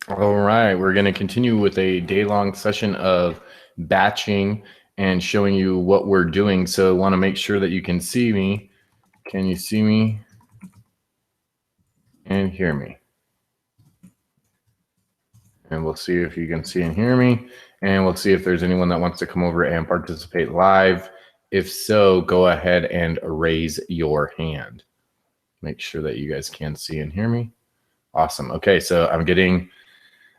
All right, we're going to continue with a day-long session of batching and showing you what we're doing. So I want to make sure that you can see me. Can you see me and hear me? And we'll see if you can see and hear me. And we'll see if there's anyone that wants to come over and participate live. If so, go ahead and raise your hand. Make sure that you guys can see and hear me. Awesome. Okay, so I'm getting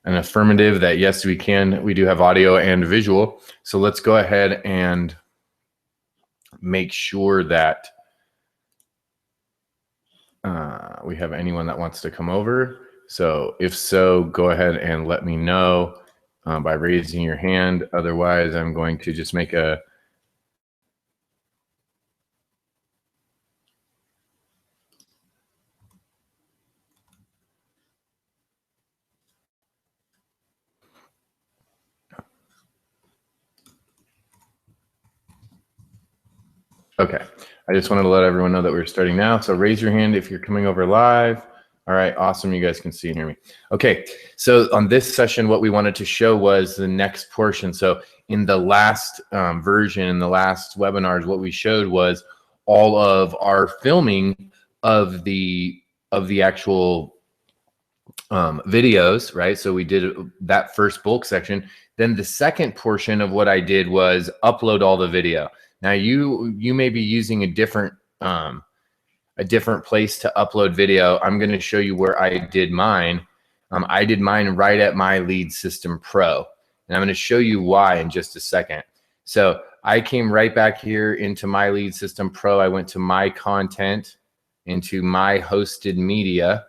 an affirmative that yes, we can. We do have audio and visual. So let's go ahead and make sure that we have anyone that wants to come over. So if so, go ahead and let me know by raising your hand. Otherwise, I'm going to just make a okay. I just wanted to let everyone know that we're starting now. So raise your hand if you're coming over live. All right, awesome. You guys can see and hear me. Okay, so on this session, what we wanted to show was the next portion. So in the last version, in the last webinars, what we showed was all of our filming of the actual videos, right? So we did that first bulk section. Then the second portion of what I did was upload all the video. Now you may be using a different place to upload video. I'm going to show you where I did mine. I did mine right at My Lead System Pro, and I'm going to show you why in just a second. So I came right back here into My Lead System Pro. I went to My Content, into My Hosted Media.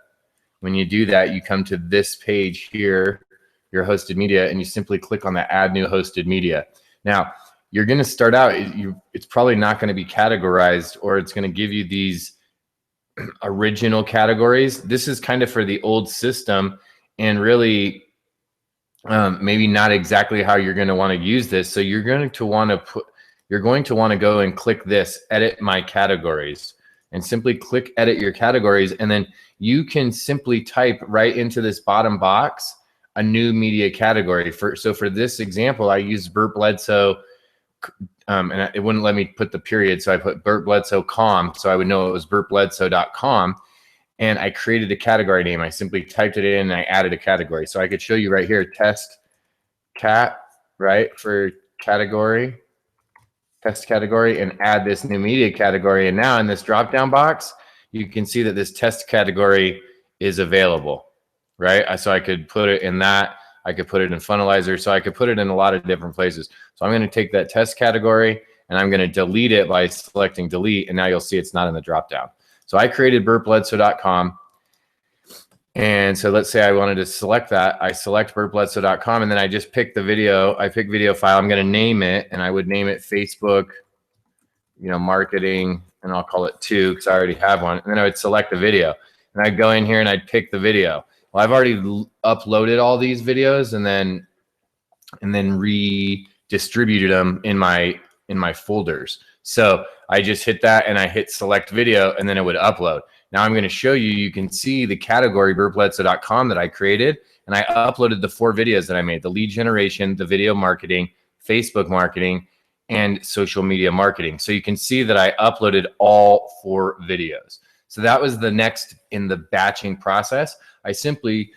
When you do that, you come to this page here, your hosted media, and you simply click on the Add New Hosted Media. Now, you're going to start out, it's probably not going to be categorized, or it's going to give you these original categories. This is kind of for the old system, and really maybe not exactly how you're going to want to use this. So you're going to want to go and click this, Edit My Categories, and simply click Edit Your Categories, and then you can simply type right into this bottom box a new media category. So for this example, I used Burt Bledsoe, and it wouldn't let me put the period, so I put Burt Bledsoe.com, so I would know it was burtbledsoe.com, and I created a category name. I simply typed it in and I added a category. So I could show you right here, test cat, right, for category, test category, and add this new media category. And now in this drop-down box, you can see that this test category is available, right? So I could put it in that. I could put it in Funnelizer. So I could put it in a lot of different places. So I'm going to take that test category and I'm going to delete it by selecting delete. And now you'll see it's not in the dropdown. So I created burtbledsoe.com. And so let's say I wanted to select that. I select burtbledsoe.com, and then I just pick the video. I pick video file. I'm going to name it, and I would name it Facebook, marketing, and I'll call it 2 because I already have one. And then I would select the video, and I'd go in here and I'd pick the video. Well, I've already uploaded all these videos and then redistributed them in my folders. So I just hit that and I hit select video, and then it would upload. Now I'm going to show you, you can see the category burtbledsoe.com that I created, and I uploaded the 4 videos that I made: the lead generation, the video marketing, Facebook marketing, and social media marketing. So you can see that I uploaded all 4 videos. So that was the next in the batching process. I simply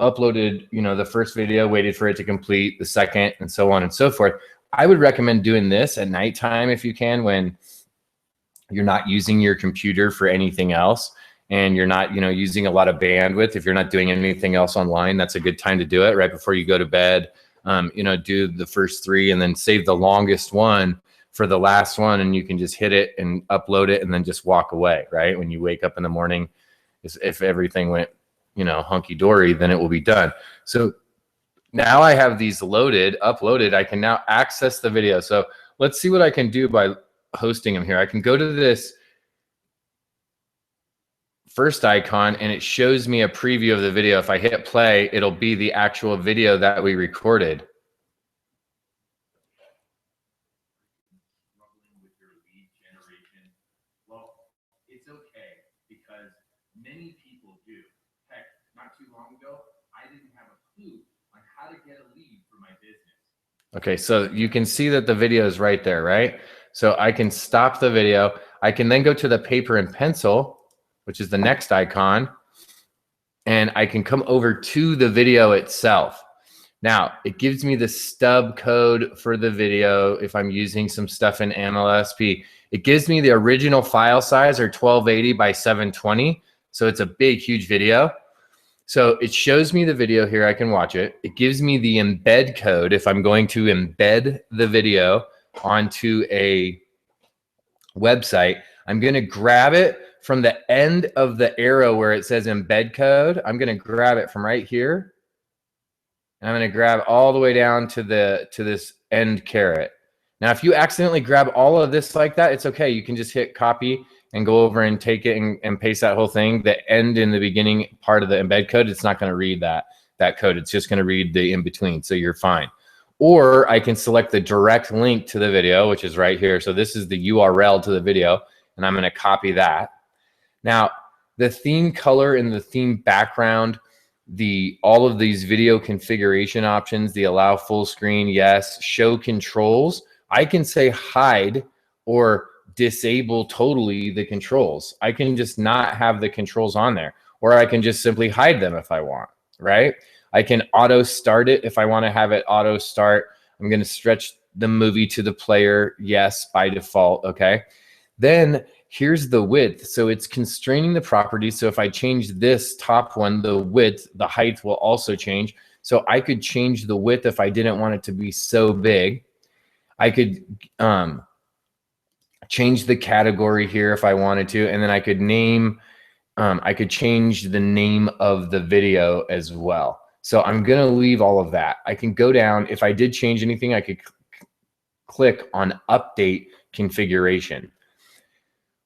uploaded, the first video, waited for it to complete, the second, and so on and so forth. I would recommend doing this at nighttime if you can, when you're not using your computer for anything else and you're not, using a lot of bandwidth. If you're not doing anything else online, that's a good time to do it right before you go to bed. Do the first 3 and then save the longest one for the last one, and you can just hit it and upload it and then just walk away, right? When you wake up in the morning, if everything went, hunky-dory, then it will be done. So now I have these uploaded. I can now access the video. So let's see what I can do by hosting them here. I can go to this first icon and it shows me a preview of the video. If I hit play, it'll be the actual video that we recorded. Well, it's okay because many people do. Heck, not too long ago, I didn't have a clue Okay, so you can see that the video is right there, right? So I can stop the video. I can then go to the paper and pencil, which is the next icon, and I can come over to the video itself. Now, it gives me the stub code for the video if I'm using some stuff in MLSP. It gives me the original file size, or 1280 by 720. So it's a big, huge video. So it shows me the video here. I can watch it. It gives me the embed code if I'm going to embed the video onto a website. I'm going to grab it from the end of the arrow where it says embed code. I'm going to grab it from right here. And I'm going to grab all the way down to this end caret. Now, if you accidentally grab all of this like that, it's okay. You can just hit copy and go over and take it and paste that whole thing. The end in the beginning part of the embed code, it's not going to read that code. It's just going to read the in between. So you're fine. Or I can select the direct link to the video, which is right here. So this is the URL to the video, and I'm going to copy that. Now, the theme color and the theme background, all of these video configuration options, the allow full screen, yes, show controls, I can say hide or disable totally the controls. I can just not have the controls on there, or I can just simply hide them if I want, right? I can auto start it if I want to have it auto start. I'm going to stretch the movie to the player, yes, by default, okay? Then here's the width. So it's constraining the property. So if I change this top one, the width, the height will also change. So I could change the width if I didn't want it to be so big. I could change the category here if I wanted to, and then I could I could change the name of the video as well. So I'm going to leave all of that. I can go down. If I did change anything, I could click on update configuration.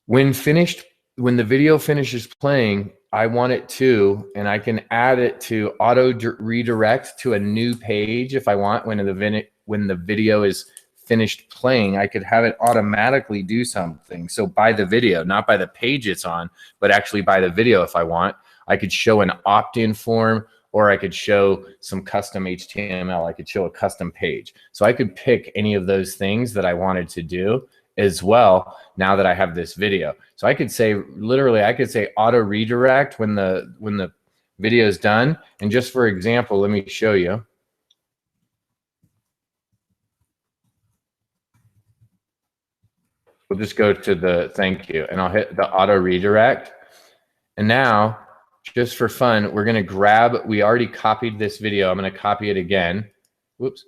When the video finishes playing, I want it to, and I can add it to auto redirect to a new page if I want. When the video is finished playing, I could have it automatically do something. So by the video, not by the page it's on, but actually by the video if I want. I could show an opt-in form, or I could show some custom HTML. I could show a custom page. So I could pick any of those things that I wanted to do as well now that I have this video. So I could say, literally, I could say auto redirect when the video is done. And just for example, let me show you. We'll just go to the thank you, and I'll hit the auto redirect. And now, just for fun, we're going to grab, we already copied this video. I'm going to copy it again. Whoops.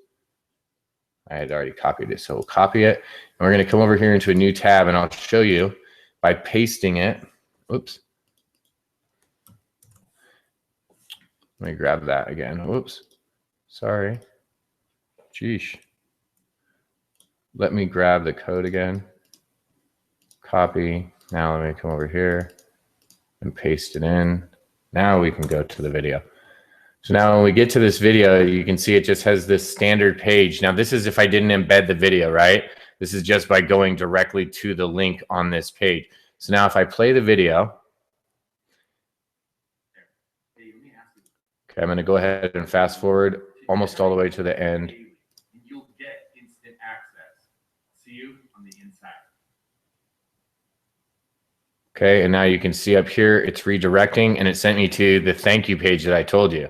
I had already copied it, so we'll copy it. And we're going to come over here into a new tab, and I'll show you by pasting it. Oops. Let me grab that again. Whoops. Sorry. Sheesh. Let me grab the code again. Copy. Now let me come over here and paste it in. Now we can go to the video. So now when we get to this video, you can see it just has this standard page. Now this is if I didn't embed the video, right? This is just by going directly to the link on this page. So now if I play the video, okay, I'm going to go ahead and fast forward almost all the way to the end. You'll get instant access. See you on the inside. Okay, and now you can see up here, it's redirecting, and it sent me to the thank you page that I told you,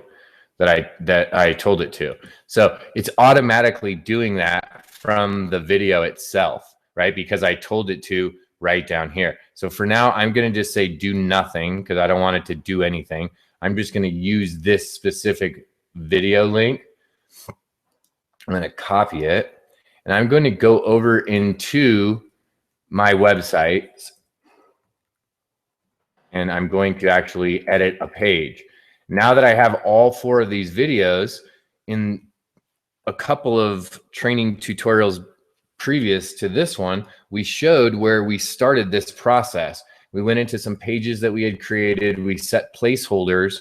that I told it to. So it's automatically doing that from the video itself, right? Because I told it to right down here. So for now, I'm going to just say do nothing because I don't want it to do anything. I'm just going to use this specific video link. I'm going to copy it, and I'm going to go over into my website, and I'm going to actually edit a page. Now that I have all 4 of these videos, in a couple of training tutorials previous to this one, we showed where we started this process. We went into some pages that we had created, we set placeholders,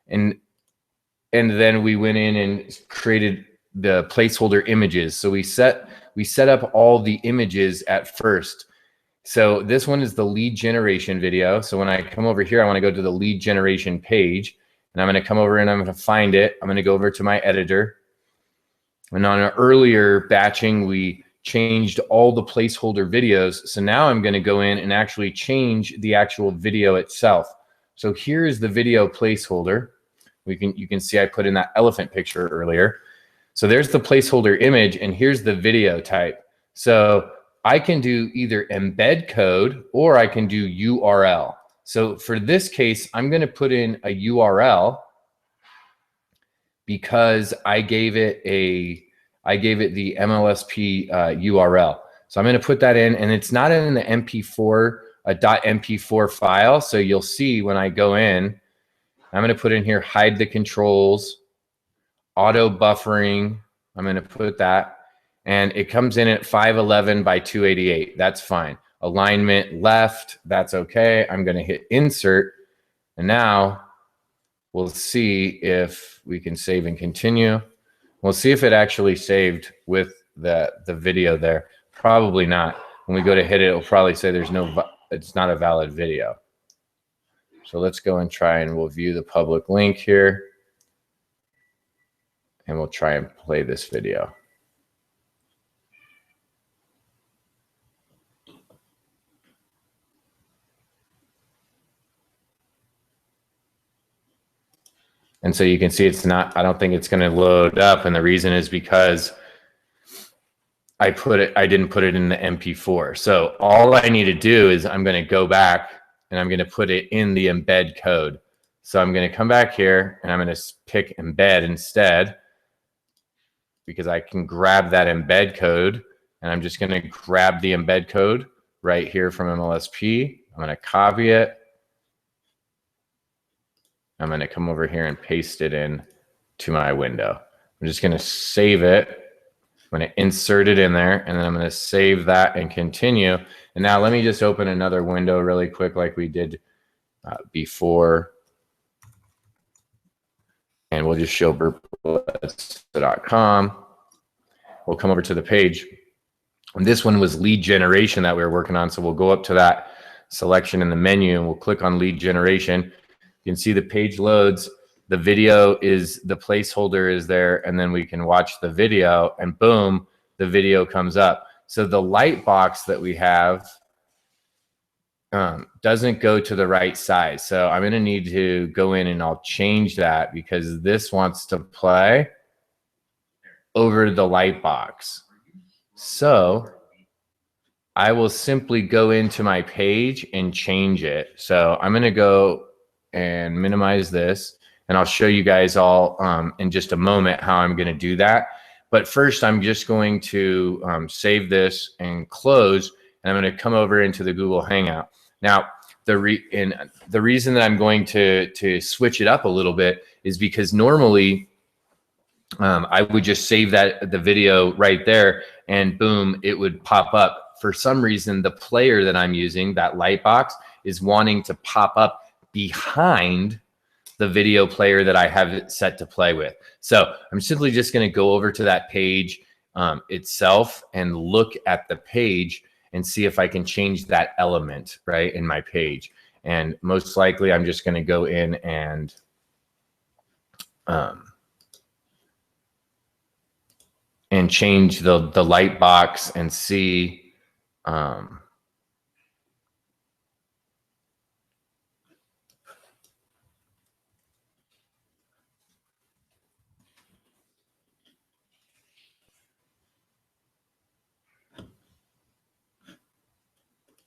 and then we went in and created the placeholder images. So we set up all the images at first. So this one is the lead generation video. So when I come over here, I want to go to the lead generation page, and I'm going to come over and I'm going to find it. I'm going to go over to my editor. And on an earlier batching, we changed all the placeholder videos. So now I'm going to go in and actually change the actual video itself. So here's the video placeholder. You can see I put in that elephant picture earlier. So there's the placeholder image, and here's the video type. So I can do either embed code or I can do URL. So for this case, I'm going to put in a URL because I gave it the MLSP URL. So I'm going to put that in, and it's not in the MP4 .mp4 file. So you'll see when I go in, I'm going to put in here hide the controls, auto buffering. I'm going to put that, and it comes in at 511 by 288. That's fine. Alignment left, that's okay. I'm going to hit insert, and now we'll see if we can save and continue. We'll see if it actually saved with the video there. Probably not. When we go to hit it, it'll probably say it's not a valid video. So let's go and try, and we'll view the public link here, and we'll try and play this video. And so you can see it's not, I don't think it's going to load up. And the reason is because I didn't put it in the MP4. So all I need to do is I'm going to go back and I'm going to put it in the embed code. So I'm going to come back here and I'm going to pick embed instead, because I can grab that embed code, and I'm just going to grab the embed code right here from MLSP. I'm going to copy it. I'm going to come over here and paste it in to my window. I'm just going to save it. I'm going to insert it in there, and then I'm going to save that and continue. And now let me just open another window really quick like we did before. And we'll just show burplets.com. We'll come over to the page. And this one was lead generation that we were working on. So we'll go up to that selection in the menu, and we'll click on lead generation. You can see the page loads. The video is, the placeholder is there, and then we can watch the video, and boom, the video comes up. So the light box that we have doesn't go to the right size. So I'm going to need to go in and I'll change that, because this wants to play over the light box. So I will simply go into my page and change it. So I'm going to go and minimize this, and I'll show you guys all in just a moment how I'm going to do that. But first, I'm just going to save this and close, and I'm going to come over into the Google Hangout. Now, the reason that I'm going to switch it up a little bit is because normally I would just save the video right there, and boom, it would pop up. For some reason, the player that I'm using, that light box, is wanting to pop up behind the video player that I have it set to play with. So I'm simply just going to go over to that page itself and look at the page and see if I can change that element right in my page. And most likely I'm just going to go in and change the light box and see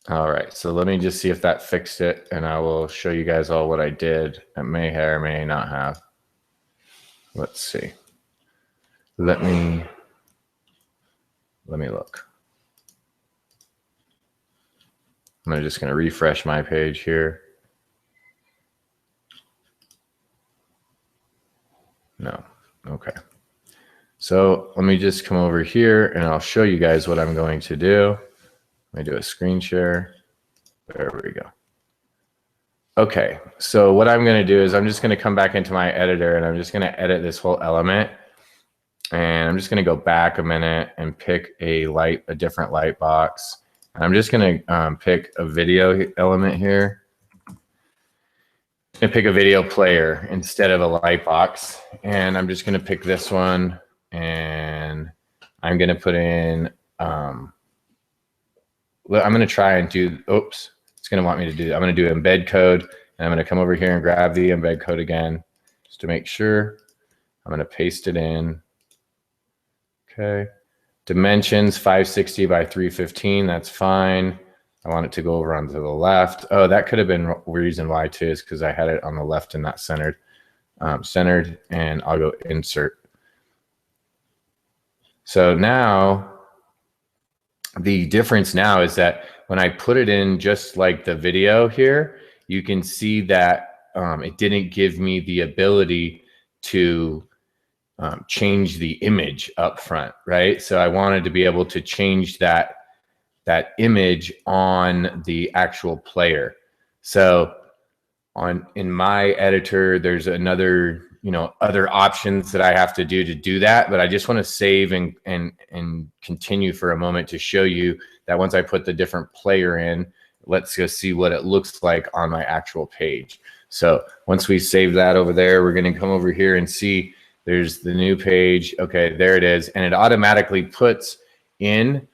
all right, so let me just see if that fixed it, and I will show you guys all what I did. It may or may not have. Let's see. Let me look. I'm just going to refresh my page here. No. Okay. So let me just come over here, and I'll show you guys what I'm going to do. Let me do a screen share. There we go. Okay, so what I'm going to do is I'm just going to come back into my editor, and I'm just going to edit this whole element. And I'm just going to go back a minute and pick a different light box. And I'm just going to pick a video element here. And pick a video player instead of a light box. And I'm just going to pick this one and I'm going to put in, I'm going to try and do, oops, it's going to want me to do, I'm going to do embed code, and I'm going to come over here and grab the embed code again, just to make sure. I'm going to paste it in. Okay. Dimensions 560 by 315. That's fine. I want it to go over onto the left. Oh, that could have been reason why too, is because I had it on the left and not centered. Centered, and I'll go insert. So now the difference now is that when I put it in just like the video here, you can see that it didn't give me the ability to change the image up front, right? So I wanted to be able to change that image on the actual player. So in my editor, there's another, other options that I have to do that, but I just want to save and continue for a moment to show you that once I put the different player in, let's go see what it looks like on my actual page. So once we save that over there, we're going to come over here and see there's the new page. Okay, there it is. And it automatically puts in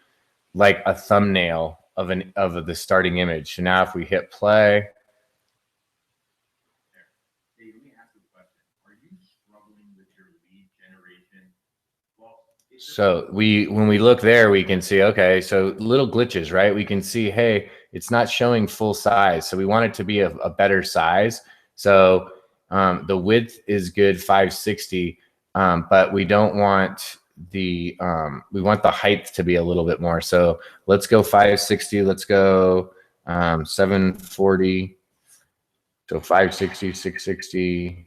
like a thumbnail of the starting image. So now if we hit play, so when we look there, we can see, okay, so little glitches, right? We can see, hey, it's not showing full size. So we want it to be a better size. So the width is good, 560, but we don't want we want the height to be a little bit more. So let's go 560. Let's go 740. So 560, 660.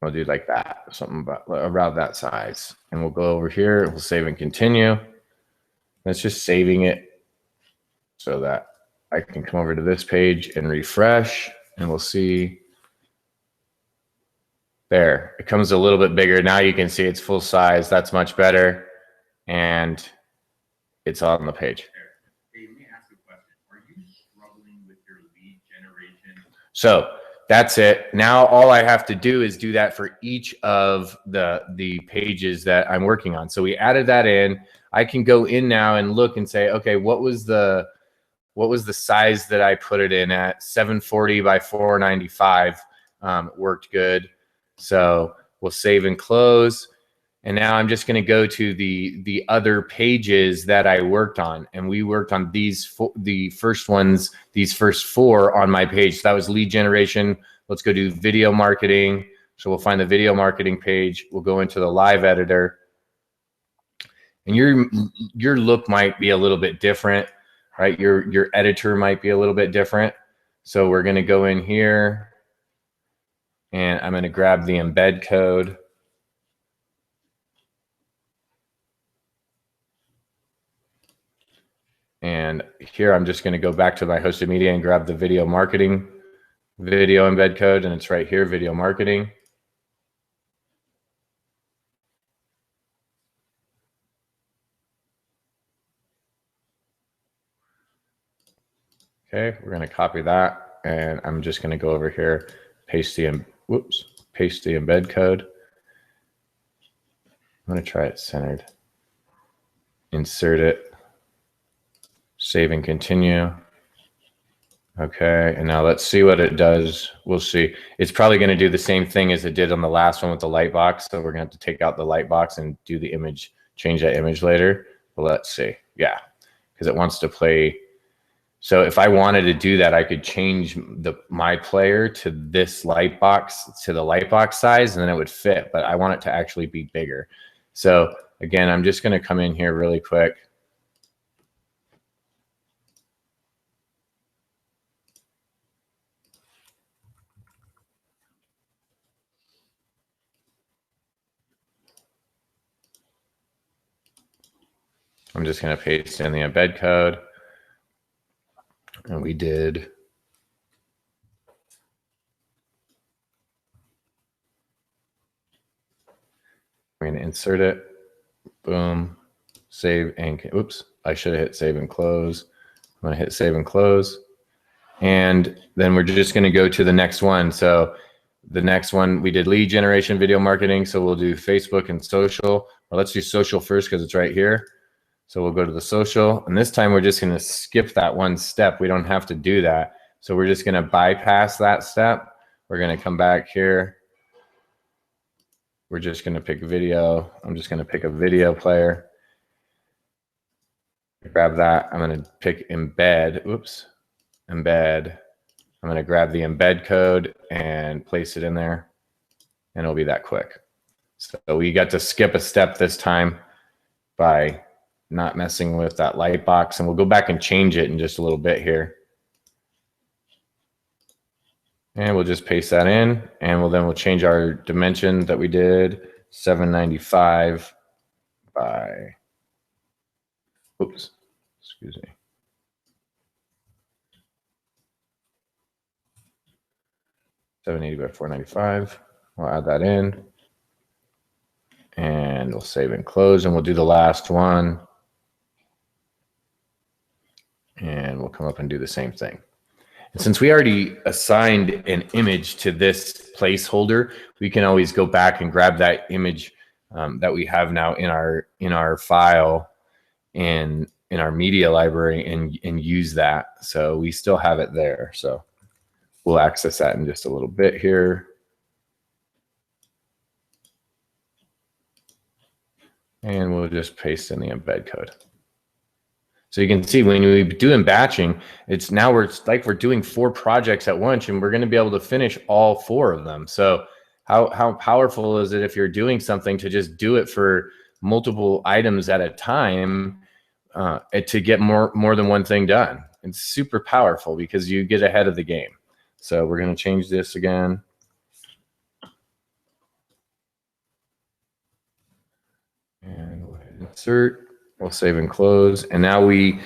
We'll do like that, something around that size. And we'll go over here, we'll save and continue. That's just saving it so that I can come over to this page and refresh, and we'll see there. It comes a little bit bigger. Now you can see it's full size. That's much better. And it's on the page. Hey, let me ask you a question. Are you struggling with your lead generation? So that's it. Now all I have to do is do that for each of the pages that I'm working on. So we added that in. I can go in now and look and say, okay, what was the size that I put it in at? 740 by 495 worked good. So we'll save and close. And now I'm just going to go to the other pages that I worked on. And we worked on the first ones, these first 4 on my page. So that was lead generation. Let's go do video marketing. So we'll find the video marketing page. We'll go into the live editor. And your look might be a little bit different, right? Your editor might be a little bit different. So we're going to go in here and I'm going to grab the embed code. And here I'm just going to go back to my hosted media and grab the video marketing video embed code. And it's right here, video marketing. Okay, we're going to copy that. And I'm just going to go over here, paste the embed code. I'm going to try it centered. Insert it. Save and continue. Okay, and now let's see what it does. We'll see. It's probably going to do the same thing as it did on the last one with the light box. So we're going to have to take out the light box and do the image, change that image later. But let's see. Yeah, because it wants to play. So if I wanted to do that, I could change my player to this light box, to the light box size, and then it would fit. But I want it to actually be bigger. So again, I'm just going to come in here really quick. I'm just going to paste in the embed code. And we did. I'm going to insert it. Boom. Save and, oops, I should have hit save and close. I'm going to hit save and close. And then we're just going to go to the next one. So the next one, we did lead generation, video marketing. So we'll do Facebook and social. Or let's do social first because it's right here. So we'll go to the social. And this time we're just going to skip that one step. We don't have to do that. So we're just going to bypass that step. We're going to come back here. We're just going to pick video. I'm just going to pick a video player. Grab that. I'm going to pick embed. Oops. Embed. I'm going to grab the embed code and place it in there. And it'll be that quick. So we got to skip a step this time by not messing with that light box. And we'll go back and change it in just a little bit here. And we'll just paste that in, and we'll change our dimension that we did, 795 by, oops, excuse me. $780 by $495. We'll add that in, and we'll save and close, and we'll do the last one, and we'll come up and do the same thing. And since we already assigned an image to this placeholder, we can always go back and grab that image that we have now in our file in our media library and use that. So we still have it there. So we'll access that in just a little bit here. And we'll just paste in the embed code. So you can see when we do in batching, it's like we're doing 4 projects at once, and we're going to be able to finish all 4 of them. So how powerful is it if you're doing something to just do it for multiple items at a time to get more than one thing done? It's super powerful because you get ahead of the game. So we're going to change this again. And we'll hit insert. We'll save and close. And now we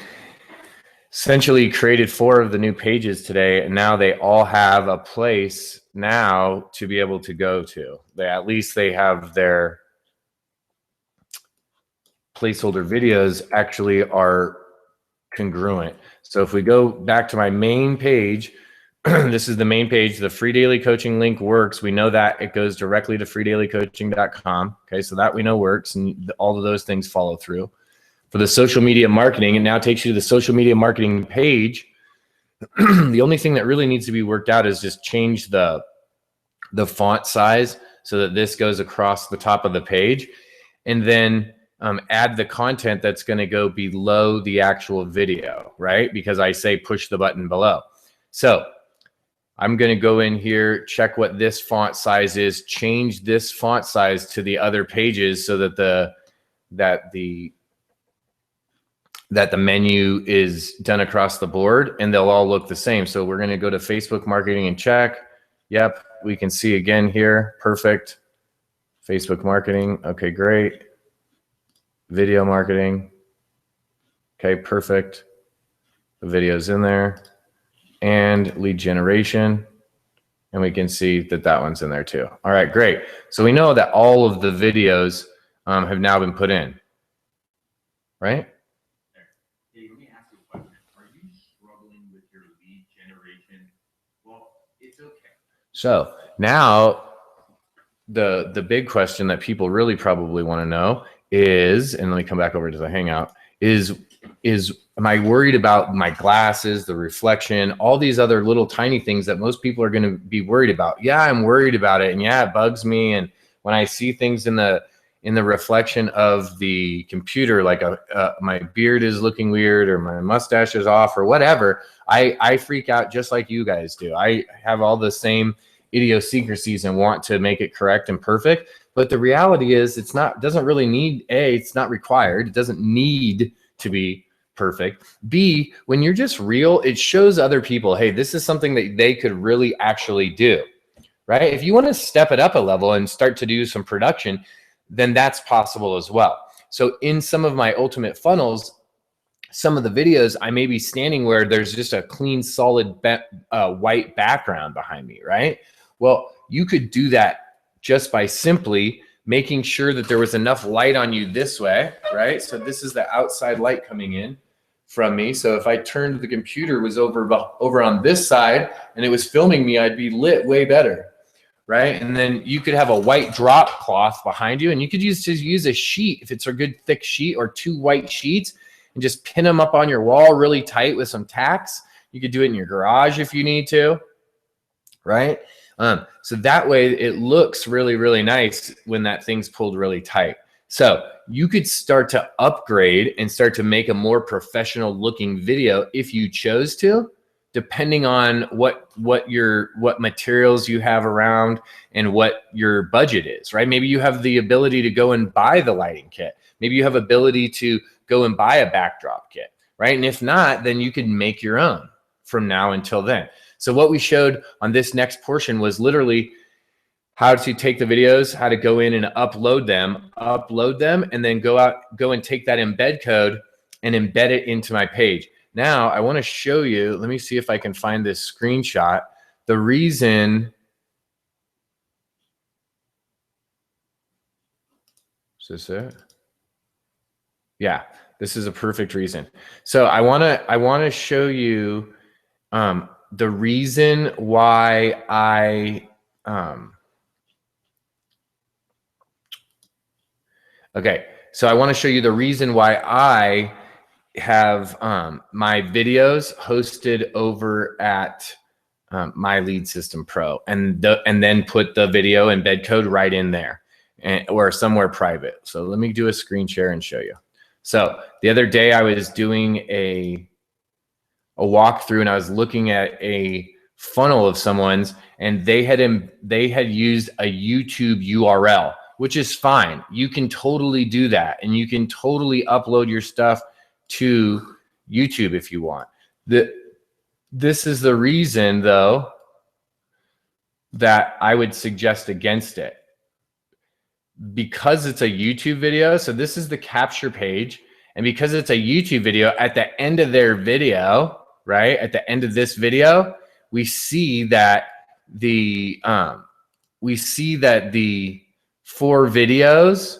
essentially created 4 of the new pages today. And now they all have a place now to be able to go to. At least they have their placeholder videos actually are congruent. So if we go back to my main page, this is the main page. The free daily coaching link works. We know that it goes directly to freedailycoaching.com. Okay, so that we know works, and all of those things follow through. For the social media marketing, it now takes you to the social media marketing page. The only thing that really needs to be worked out is just change the font size so that this goes across the top of the page, and then add the content that's going to go below the actual video, right? Because I say push the button below. So I'm going to go in here, check what this font size is, change this font size to the other pages so that the menu is done across the board, and they'll all look the same. So we're going to go to Facebook marketing and check. Yep, we can see again here. Perfect. Facebook marketing. Okay, great. Video marketing. Okay, perfect. The video's in there. And lead generation. And we can see that one's in there too. All right, great. So we know that all of the videos have now been put in, right? So now the big question that people really probably want to know is, and let me come back over to the Hangout, is am I worried about my glasses, the reflection, all these other little tiny things that most people are going to be worried about? Yeah, I'm worried about it, and yeah, it bugs me. And when I see things in the reflection of the computer, like my beard is looking weird or my mustache is off or whatever, I freak out just like you guys do. I have all the same idiosyncrasies and want to make it correct and perfect. But the reality is it's not required. It doesn't need to be perfect. B, when you're just real, it shows other people, hey, this is something that they could really actually do, right? If you want to step it up a level and start to do some production, then that's possible as well. So in some of my ultimate funnels, some of the videos, I may be standing where there's just a clean, solid white background behind me, right? Well, you could do that just by simply making sure that there was enough light on you this way, right? So this is the outside light coming in. from me. So if I turned the computer was over on this side and it was filming me, I'd be lit way better, right? And then you could have a white drop cloth behind you, and you could use a sheet if it's a good thick sheet, or 2 white sheets, and just pin them up on your wall really tight with some tacks. You could do it in your garage if you need to, right? So that way it looks really, really nice when that thing's pulled really tight. So you could start to upgrade and start to make a more professional looking video if you chose to, depending on what materials you have around and what your budget is, right? Maybe you have the ability to go and buy the lighting kit. Maybe you have ability to go and buy a backdrop kit, right? And if not, then you can make your own from now until then. So what we showed on this next portion was literally how to take the videos, how to go in and upload them, and then go and take that embed code and embed it into my page. Now I want to show you, let me see if I can find this screenshot. The reason, is this it? Yeah, this is a perfect reason. So I want to show you the reason why okay, so I want to show you the reason why I have my videos hosted over at My Lead System Pro, and then put the video embed code right in there, or somewhere private. So let me do a screen share and show you. So the other day I was doing a walkthrough, and I was looking at a funnel of someone's, and they had used a YouTube URL, which is fine. You can totally do that, and you can totally upload your stuff to YouTube if you want. This is the reason, though, that I would suggest against it. Because it's a YouTube video, so this is the capture page, and because it's a YouTube video, at the end of their video, right, at the end of this video, we see that the 4 videos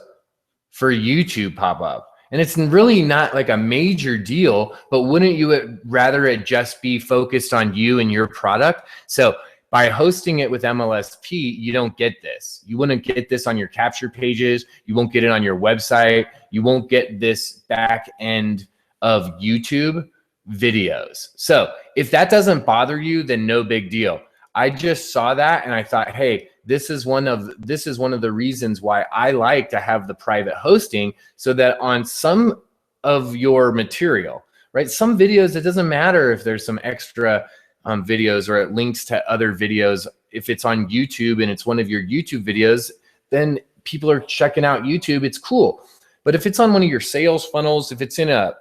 for YouTube pop up. And it's really not like a major deal, but wouldn't you rather it just be focused on you and your product? So by hosting it with MLSP, you don't get this. You wouldn't get this on your capture pages. You won't get it on your website. You won't get this back end of YouTube videos. So if that doesn't bother you, then no big deal. I just saw that and I thought, hey, this is one of the reasons why I like to have the private hosting, so that on some of your material, right? Some videos, it doesn't matter if there's some extra videos or it links to other videos. If it's on YouTube and it's one of your YouTube videos, then people are checking out YouTube. It's cool. But if it's on one of your sales funnels, if it's in a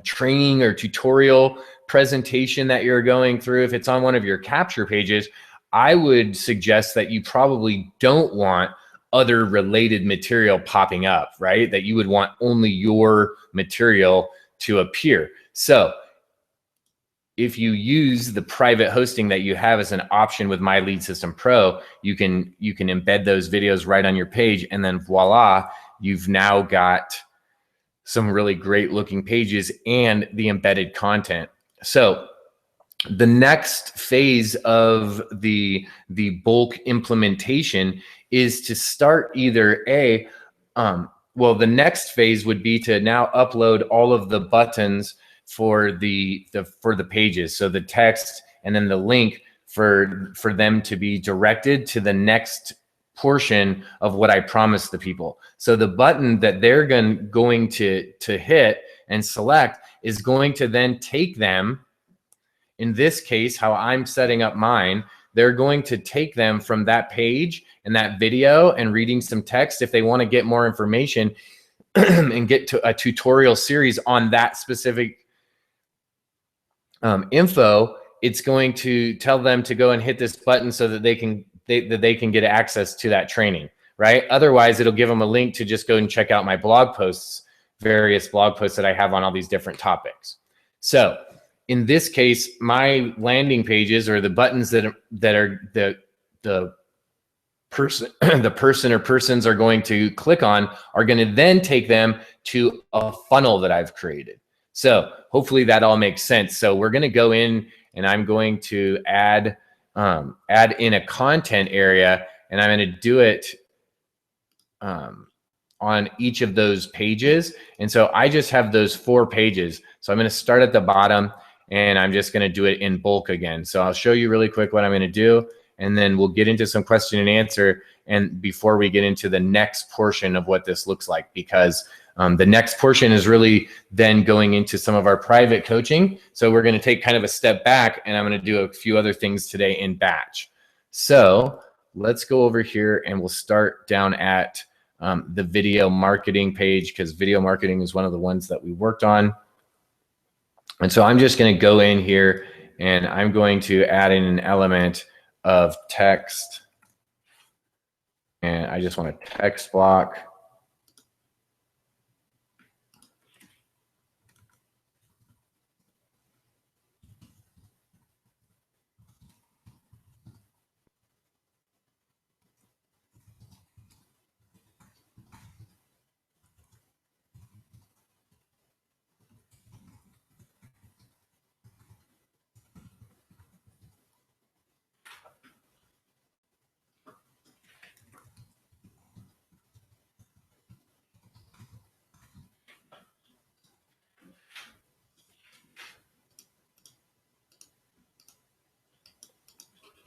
training or tutorial presentation that you're going through, if it's on one of your capture pages, I would suggest that you probably don't want other related material popping up, right? That you would want only your material to appear. So if you use the private hosting that you have as an option with My Lead System Pro, you can embed those videos right on your page, and then voila, you've now got some really great looking pages and the embedded content. So the next phase of the bulk implementation is to start either well, the next phase would be to now upload all of the buttons for the pages. So the text and then the link for them to be directed to the next portion of what I promised the people. So the button that they're going to hit and select is going to then take them, in this case, how I'm setting up mine, they're going to take them from that page and that video and reading some text if they want to get more information and get to a tutorial series on that specific info. It's going to tell them to go and hit this button so that they can get access to that training, right? Otherwise, it'll give them a link to just go and check out my blog posts, various blog posts that I have on all these different topics. So in this case, my landing pages, or the buttons that are the person or persons are going to click on, are going to then take them to a funnel that I've created. So hopefully that all makes sense. So we're going to go in and I'm going to add in a content area, and I'm going to do it on each of those pages. And so I just have those 4 pages. So I'm going to start at the bottom and I'm just going to do it in bulk again. So I'll show you really quick what I'm going to do, and then we'll get into some question and answer. And before we get into the next portion of what this looks like, because the next portion is really then going into some of our private coaching. So we're going to take kind of a step back, and I'm going to do a few other things today in batch. So let's go over here and we'll start down at the video marketing page, because video marketing is one of the ones that we worked on. And so I'm just going to go in here and I'm going to add in an element of text. And I just want a text block.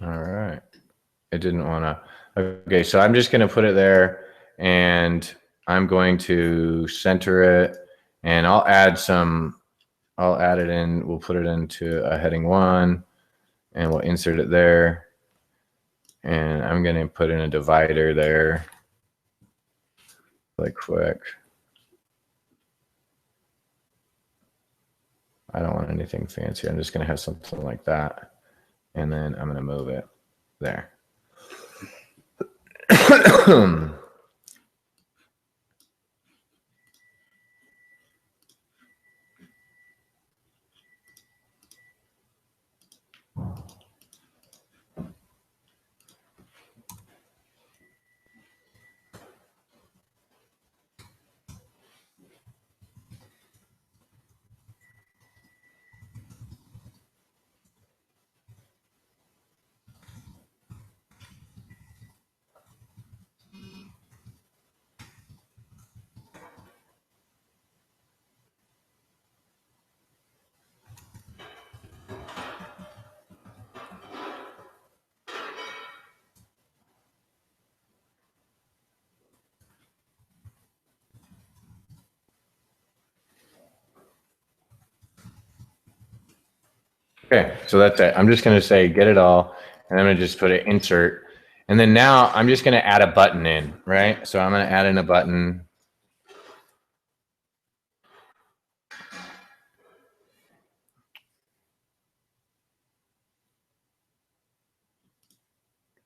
All right. It didn't want to. Okay, so I'm just going to put it there, and I'm going to center it, and I'll add it in. We'll put it into a heading 1, and we'll insert it there. And I'm going to put in a divider there, like quick. I don't want anything fancy. I'm just going to have something like that. And then I'm going to move it there. Okay, so that's it. I'm just going to say get it all, and I'm going to just put it insert. And then now I'm just going to add a button in, right? So I'm going to add in a button.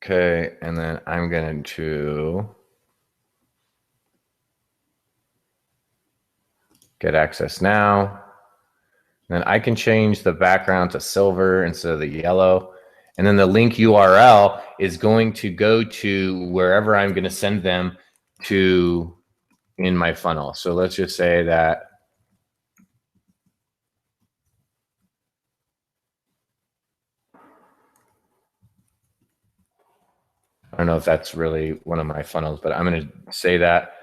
Okay, and then I'm going to get access now. Then I can change the background to silver instead of the yellow. And then the link URL is going to go to wherever I'm going to send them to in my funnel. So let's just say that I don't know if that's really one of my funnels, but I'm going to say that.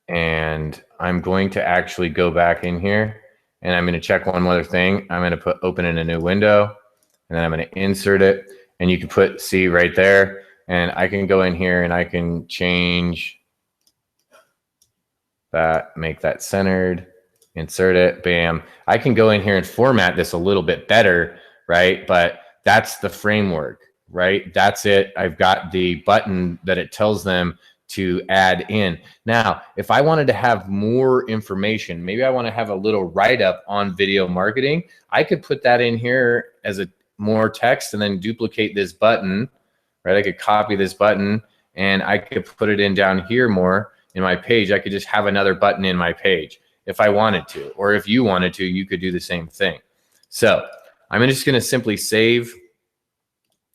And I'm going to actually go back in here, and I'm going to check one other thing. I'm going to open in a new window, and then I'm going to insert it. And you can see right there, and I can go in here and I can change that, make that centered, insert it, bam. I can go in here and format this a little bit better, right? But that's the framework, right? That's it. I've got the button that it tells them to add in. Now, if I wanted to have more information, maybe I want to have a little write-up on video marketing, I could put that in here as a more text and then duplicate this button, right? I could copy this button and I could put it in down here more in my page. I could just have another button in my page if I wanted to, or if you wanted to, you could do the same thing. So I'm just going to simply save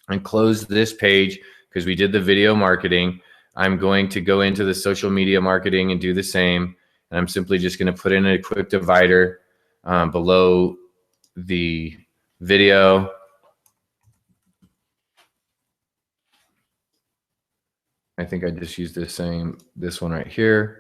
and close this page because we did the video marketing. I'm going to go into the social media marketing and do the same. And I'm simply just going to put in a quick divider. below the video. I think I just used this one right here.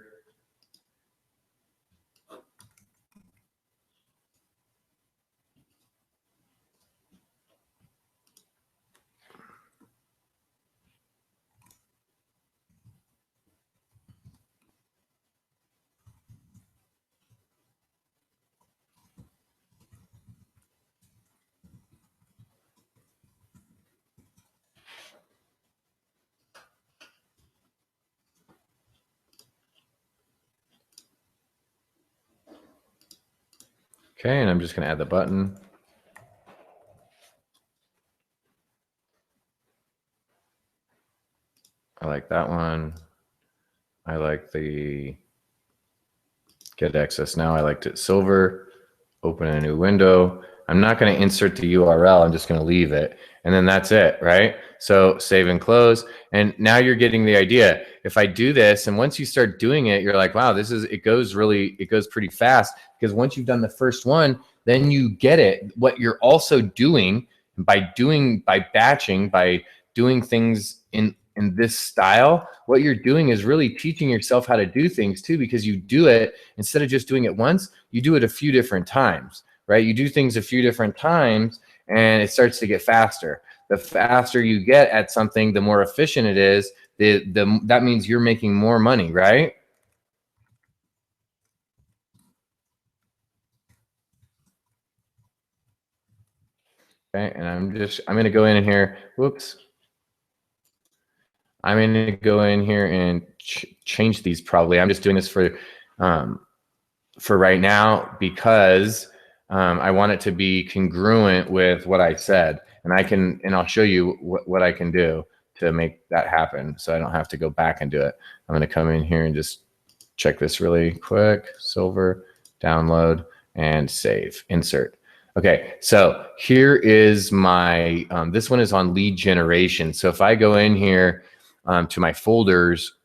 Okay, and I'm just going to add the button. I like that one. I like the get access now. I liked it silver. Open a new window. I'm not going to insert the URL. I'm just going to leave it. And then that's it, right? So save and close. And now you're getting the idea. If I do this, and once you start doing it, you're like, wow, it goes pretty fast, because once you've done the first one, then you get it. What you're also doing by batching, by doing things in this style, what you're doing is really teaching yourself how to do things too, because you do it, instead of just doing it once, you do it a few different times, right? You do things a few different times and it starts to get faster. The faster you get at something, the more efficient it is. That means you're making more money, right? Okay, and I'm going to go in here. Whoops. I'm going to go in here and change these probably. I'm just doing this for right now because I want it to be congruent with what I said. And I'll show you what I can do to make that happen, so I don't have to go back and do it. I'm going to come in here and just check this really quick. Silver, download, and save, insert. Okay, so here is my, this one is on lead generation. So if I go in here to my folders,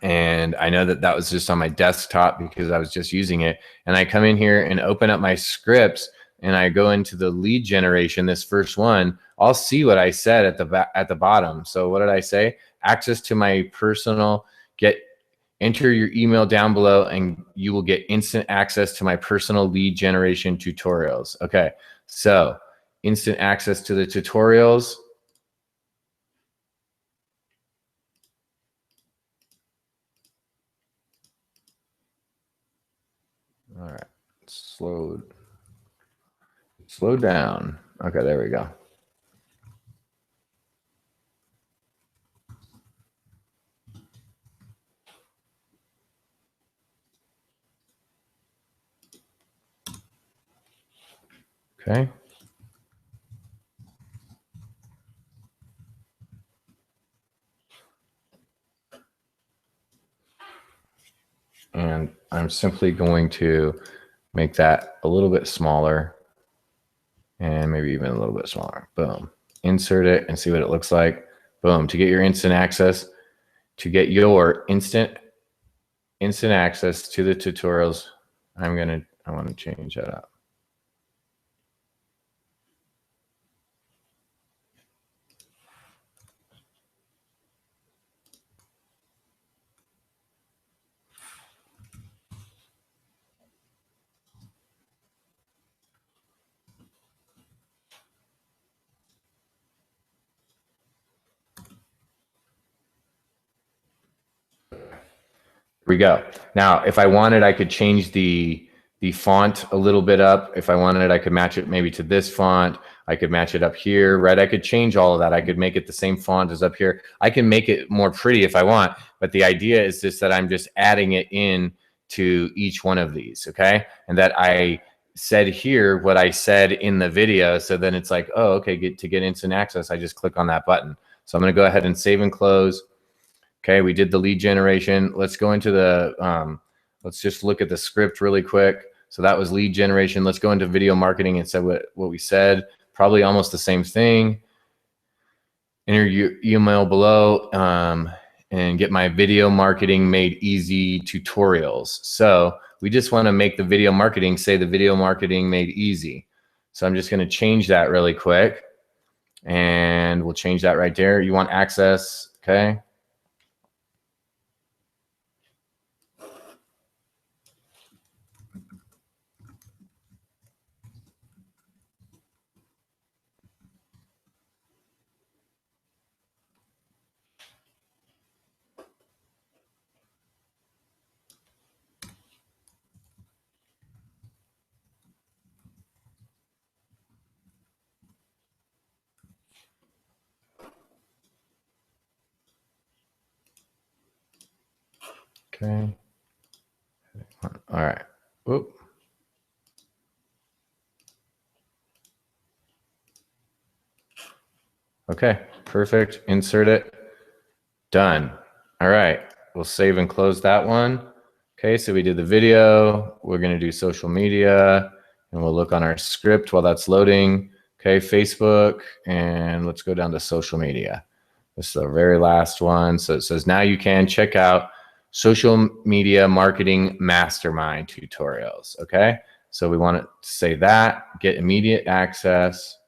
and I know that was just on my desktop because I was just using it, and I come in here and open up my scripts and I go into the lead generation, this first one, I'll see what I said at the bottom. So what did I say? Access to my personal, enter your email down below and you will get instant access to my personal lead generation tutorials. Okay, so instant access to the tutorials. All right, slow down. Okay, there we go. Okay. And I'm simply going to make that a little bit smaller and maybe even a little bit smaller. Boom. Insert it and see what it looks like. Boom. To get your instant access, to get your instant access to the tutorials, I want to change that up. We go. Now, if I wanted, I could change the font a little bit up. If I wanted, I could match it maybe to this font. I could match it up here, right? I could change all of that. I could make it the same font as up here. I can make it more pretty if I want, but the idea is just that I'm just adding it in to each one of these, okay? And that I said here what I said in the video, so then it's like, oh, okay, to get instant access, I just click on that button. So I'm gonna go ahead and save and close. Okay, we did the lead generation. Let's go into the, let's just look at the script really quick. So that was lead generation. Let's go into video marketing and say what we said. Probably almost the same thing. Enter your email below and get my video marketing made easy tutorials. So We just want to make the video marketing say the video marketing made easy. So I'm just going to change that really quick. And we'll change that right there. You want access, okay? Okay. All right. Whoop. Okay, perfect. Insert it. Done. All right. We'll save and close that one. Okay, so we did the video. We're going to do social media, and we'll look on our script while that's loading. Okay, Facebook, and let's go down to social media. This is the very last one. So it says now you can check out social media marketing mastermind tutorials. Okay, so we want to say that, get immediate access.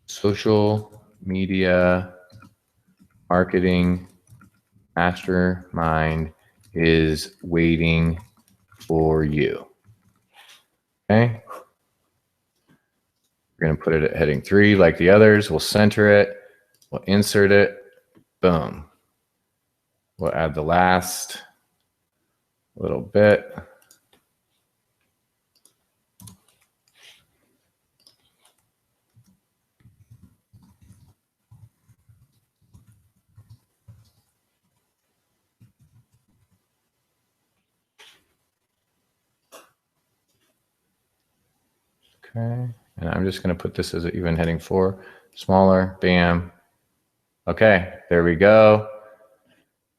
Social media marketing mastermind is waiting for you. Okay. We're going to put it at heading 3 like the others. We'll center it. We'll insert it. Boom. We'll add the last little bit. Okay, and I'm just going to put this as even heading 4, smaller, bam. Okay, there we go.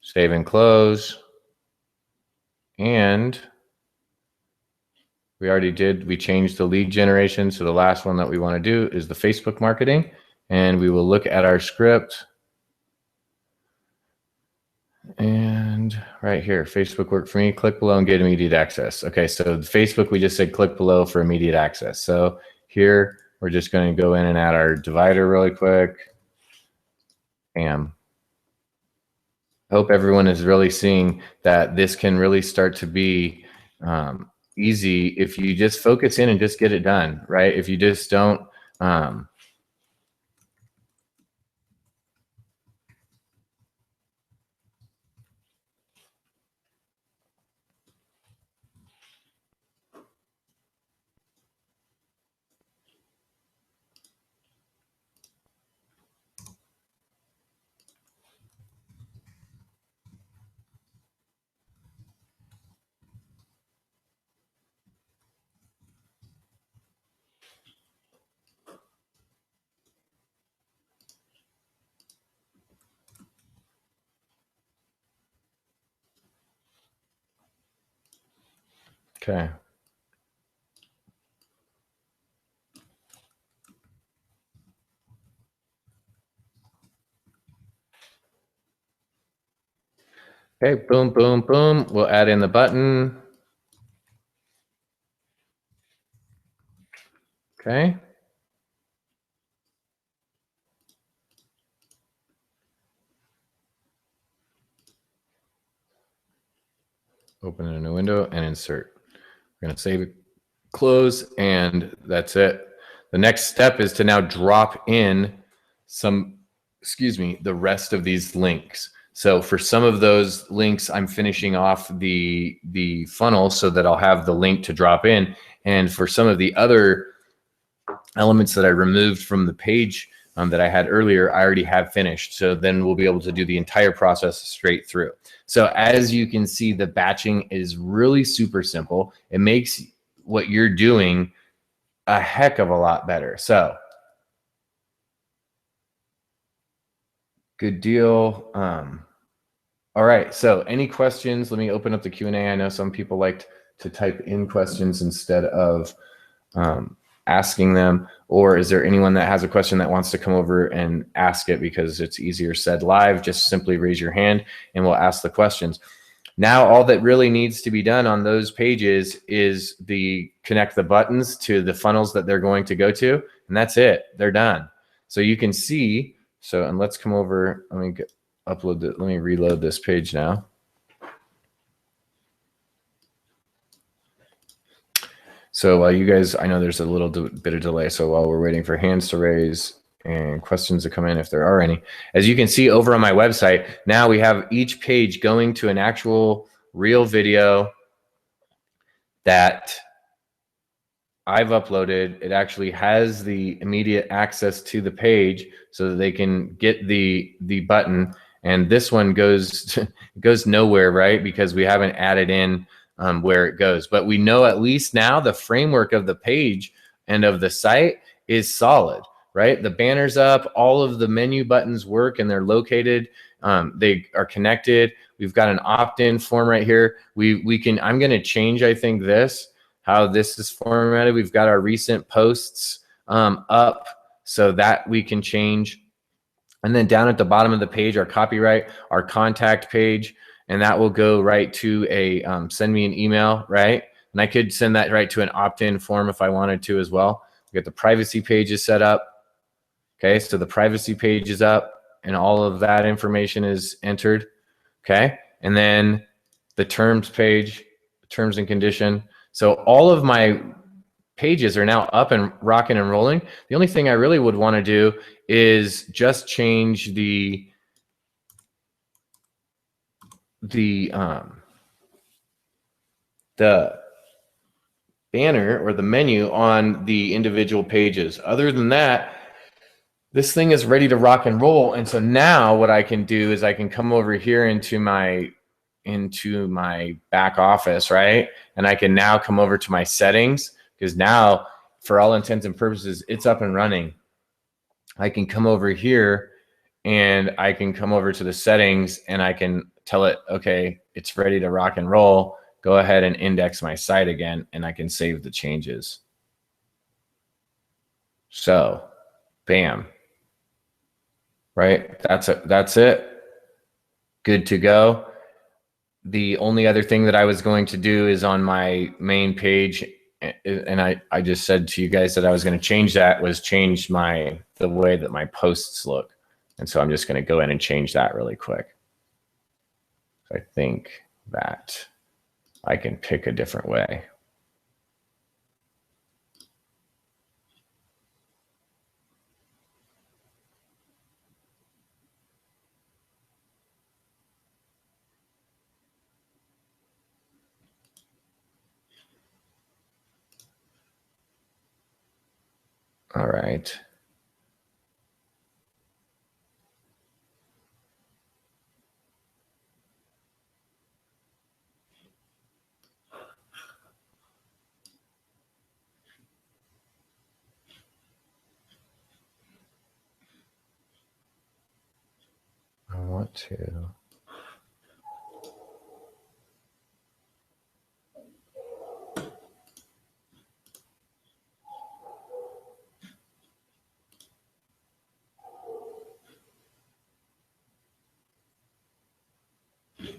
Save and close. And we already did, we changed the lead generation. So the last one that we want to do is the Facebook marketing. And we will look at our script. And right here, Facebook worked for me. Click below and get immediate access. Okay, so Facebook, we just said click below for immediate access. So here, we're just going to go in and add our divider really quick. Bam. I hope everyone is really seeing that this can really start to be easy if you just focus in and just get it done, right? If you just don't okay. Okay, boom, boom, boom. We'll add in the button. Okay. Open in a new window and insert. We're going to save it, close, and that's it. The next step is to now drop in some, the rest of these links. So for some of those links, I'm finishing off the funnel so that I'll have the link to drop in. And for some of the other elements that I removed from the page that I had earlier, I already have finished. So then we'll be able to do the entire process straight through. So as you can see, the batching is really super simple. It makes what you're doing a heck of a lot better. So good deal. All right. So any questions? Let me open up the Q&A. I know some people liked to type in questions instead of asking them, or is there anyone that has a question that wants to come over and ask it because it's easier said live? Just simply raise your hand and we'll ask the questions. Now, all that really needs to be done on those pages is connect the buttons to the funnels that they're going to go to, and that's it. They're done. So you can see, and let's come over, let me let me reload this page now. So while you guys, I know there's a little bit of delay. So while we're waiting for hands to raise and questions to come in, if there are any, as you can see over on my website, now we have each page going to an actual real video that I've uploaded. It actually has the immediate access to the page so that they can get the button. And this one goes nowhere, right? Because we haven't added in where it goes. But we know at least now the framework of the page and of the site is solid, right? The banner's up, all of the menu buttons work and they're located. They are connected. We've got an opt-in form right here. I'm going to change, I think, how this is formatted. We've got our recent posts up so that we can change. And then down at the bottom of the page, our copyright, our contact page, and that will go right to a send me an email, right? And I could send that right to an opt-in form if I wanted to as well. We got the privacy pages set up. Okay, so the privacy page is up and all of that information is entered. Okay, and then the terms page, terms and condition. So all of my pages are now up and rocking and rolling. The only thing I really would want to do is just change the banner or the menu on the individual pages. Other than that, this thing is ready to rock and roll. And so now what I can do is I can come over here into my back office, right? And I can now come over to my settings, because now for all intents and purposes, it's up and running. I can come over here and I can come over to the settings and I can tell it, okay, it's ready to rock and roll. Go ahead and index my site again, and I can save the changes. So, bam. Right? That's it. Good to go. The only other thing that I was going to do is on my main page, and I just said to you guys that I was going to change that, was change the way that my posts look. And so I'm just going to go in and change that really quick. So I think that I can pick a different way. All right. I want to.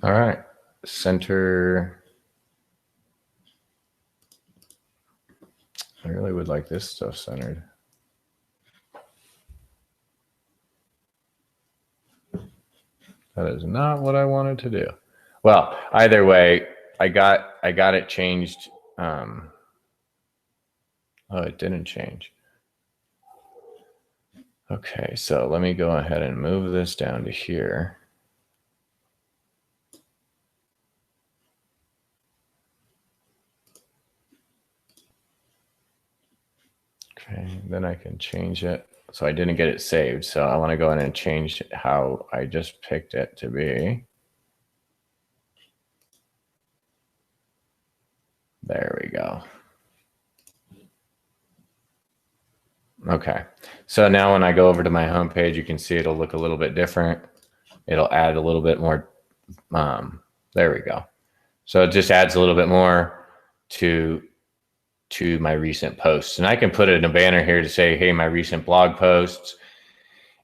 All right, center. I really would like this stuff centered. That is not what I wanted to do. Well, either way, I got it changed. Oh, it didn't change. Okay, so let me go ahead and move this down to here. Okay, then I can change it. So I didn't get it saved. So I want to go in and change how I just picked it to be. There we go. Okay, so now when I go over to my home page, you can see it'll look a little bit different. It'll add a little bit more. There we go. So it just adds a little bit more to to my recent posts. And I can put it in a banner here to say, hey, my recent blog posts.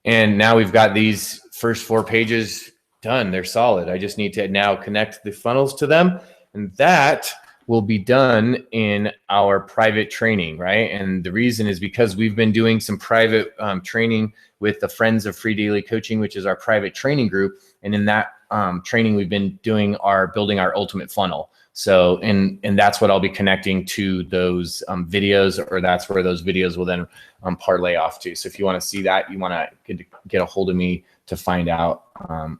And now we've got these first 4 pages done. They're solid. I just need to now connect the funnels to them. And that will be done in our private training, right? And the reason is because we've been doing some private training with the Friends of Free Daily Coaching, which is our private training group. And in that training, we've been doing building our ultimate funnel. So, and that's what I'll be connecting to those videos, or that's where those videos will then parlay off to. So if you want to see that, you want to get a hold of me to find out how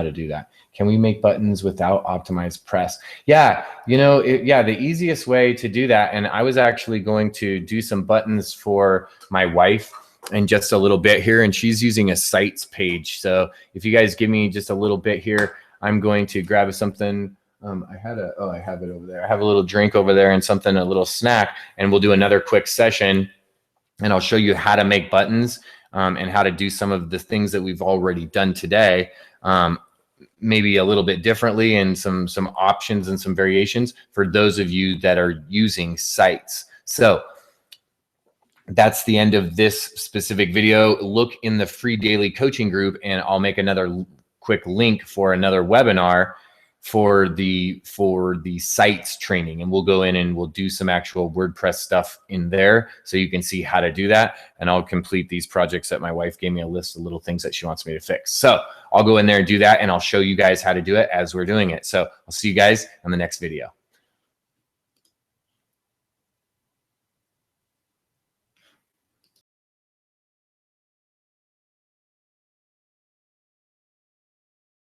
to do that. Can we make buttons without optimized press? Yeah, the easiest way to do that, and I was actually going to do some buttons for my wife in just a little bit here, and she's using a sites page. So if you guys give me just a little bit here, I'm going to grab something. I have it over there. I have a little drink over there and a little snack, and we'll do another quick session, and I'll show you how to make buttons and how to do some of the things that we've already done today, maybe a little bit differently, and some options and some variations for those of you that are using sites. So that's the end of this specific video. Look in the free daily coaching group, and I'll make another quick link for another webinar for the sites training, and we'll go in and we'll do some actual WordPress stuff in there so you can see how to do that. And I'll complete these projects that my wife gave me a list of little things that she wants me to fix. So I'll go in there and do that, and I'll show you guys how to do it as we're doing it. So I'll see you guys on the next video.